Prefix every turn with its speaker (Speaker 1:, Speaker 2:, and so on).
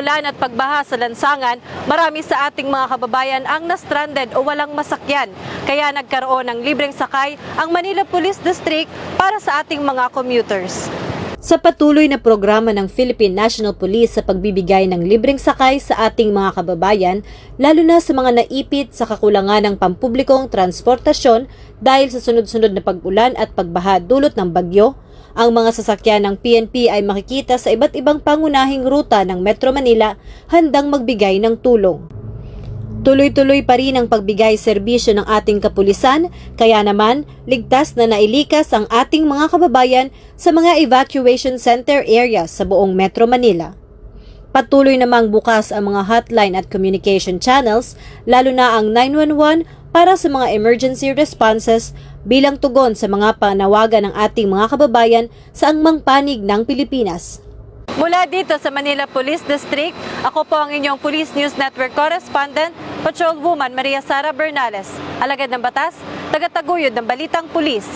Speaker 1: pag-ulan at pagbaha sa lansangan, marami sa ating mga kababayan ang na-stranded o walang masakyan. Kaya nagkaroon ng libreng sakay ang Manila Police District para sa ating mga commuters. Sa patuloy na programa ng Philippine National Police sa pagbibigay ng libreng sakay sa ating mga kababayan, lalo na sa mga naipit sa kakulangan ng pampublikong transportasyon dahil sa sunod-sunod na pag-ulan at pagbaha dulot ng bagyo, ang mga sasakyan ng PNP ay makikita sa iba't ibang pangunahing ruta ng Metro Manila handang magbigay ng tulong. Tuloy-tuloy pa rin ang pagbigay serbisyo ng ating kapulisan, kaya naman ligtas na nailikas ang ating mga kababayan sa mga evacuation center areas sa buong Metro Manila. Patuloy namang bukas ang mga hotline at communication channels, lalo na ang 911 para sa mga emergency responses bilang tugon sa mga panawagan ng ating mga kababayan sa angmang panig ng Pilipinas. Mula dito sa Manila Police District, ako po ang inyong Police News Network Correspondent, Patrolwoman Maria Sara Bernales, alagad ng batas, tagataguyod ng Balitang Pulis.